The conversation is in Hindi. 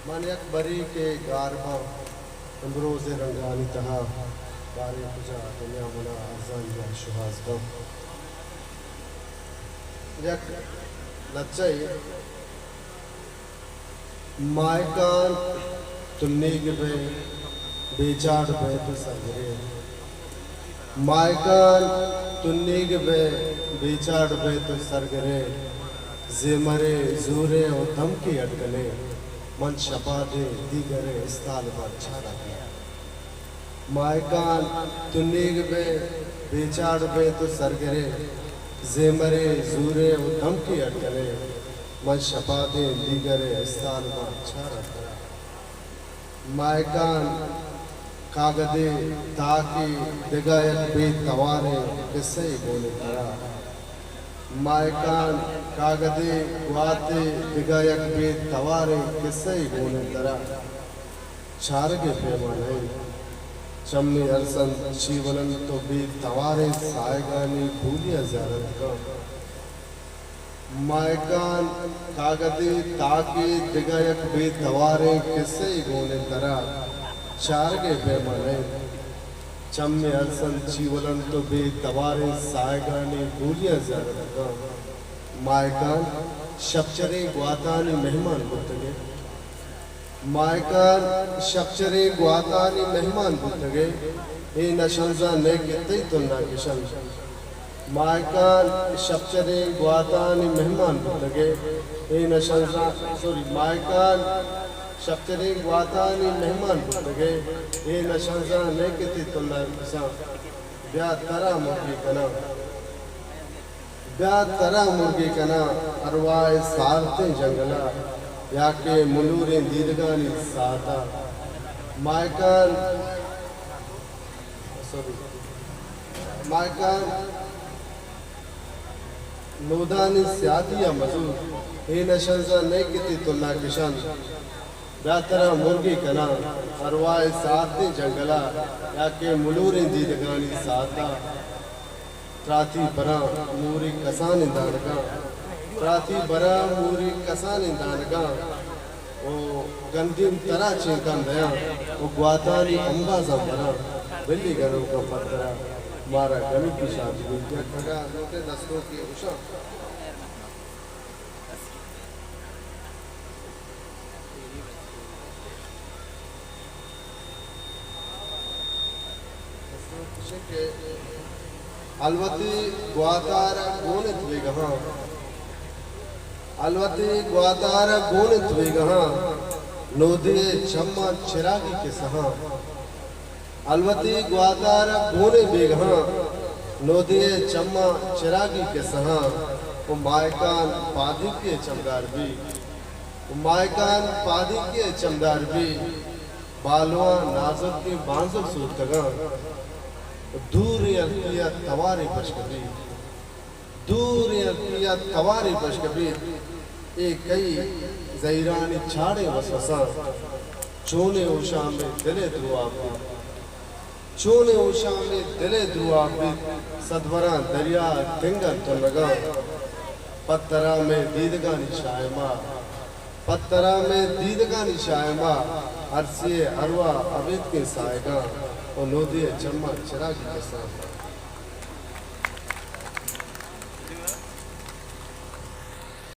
मन अकबरी के गारबा इमरोज़ रंगानी तहा बारे पुजा दुनिया मना अरजान या शुहाज गम यक लच्चई मायकान तुन्नीग बे बेचाड़ बे तो सरगरे मायकान तुन्नीग बे बेचाड़ बे तो सरगरे ज़ेमरे ज़ूरे और दम की अटकले मन शपा दे दीगरे इस्ताल पर छाड़ा गया मायकान तुन्नीग बे बेचाड़ बे तो सरगरे ज़ेमरे ज़ूरे और दम की अटकले मन शपा दे दीगरे इस्ताल पर छाड़ा गया मायकान कागदे ताकि दिगायत बेतवारे किस्से बोले करा मायकान कागदे गुआते दिगायक बेतवारे किस्से बोले करा छारगे पैमाने चम्मे अरसनชีవనం तो बेतवारे सायगानी भूलिया ज़ारत का मायकान कागदे ताकि दिगायक बेतवारे किस्से बोले करा छारगे पैमाने चम्मे अरसनชีవనం तो बेतवारे सायगानी भूलिया ज़ारत का मायकान शपचरे ग्वातानी मेहमान बुतगे मायकान शपचरे ग्वातानी मेहमान बुतगे ए नशंजा ने कितई तुलना किशन मायकान शपचरे ग्वातानी मेहमान बुतगे ए नशंजा सॉरी मायकान शपचरे ग्वातानी मेहमान बुतगे ए नशंजा ने कितई तुलना किशन ब्या तरा मुर्गी कना ब्या तरा मुर्गी कना अरवाए सालते जंगला याके मुलूरे दीदगानी साता मायकान सॉरी मायकान नोदानी स्यादिया मजूर ए नशंजा ने कितई तुलना किशन ब्या तरा मुर्गी कना अरवाए सालते जंगला याके मुलूरे दीदगानी साता त्राती बरा मूरी कसान दानगा त्राती बरा मूरी कसान दानगा ओ गंदीम तरा चिंकन दया ओ ग्वातानी अंबाजा बरा बिल्ली गरों का पत्थरा मारा गमी की शादी क्या खगा लोटे दस्तों की उषा अलवती ग्वातारा गोनित वेगहा अलवती ग्वातारा गोनित वेगहा नोदे चम्मा चिरागी के सहा अलवती ग्वातारा गोने वेगहा नोदे चम्मा चिरागी के सहा वो मायकान पादी के चमगार भी वो मायकान पादी के चमगार भी बालवा नाजुक के बांजुक सूतगा दूर अल्किया तवारी पशकबी दूर अल्किया तवारी पशकबी एक कई ज़ैरानी छाड़े वसवसा चोने उषा में दिले द्रुआबी चोने उषा में दिले द्रुआबी सदवरा दरिया तिंगा तो लगा पत्तरा में दीदगानी शायमा पत्तरा में दीदगानी शायमा अरसे अरवा अबिद के सायगा और नोदिया चम्मा चिरागी के साथ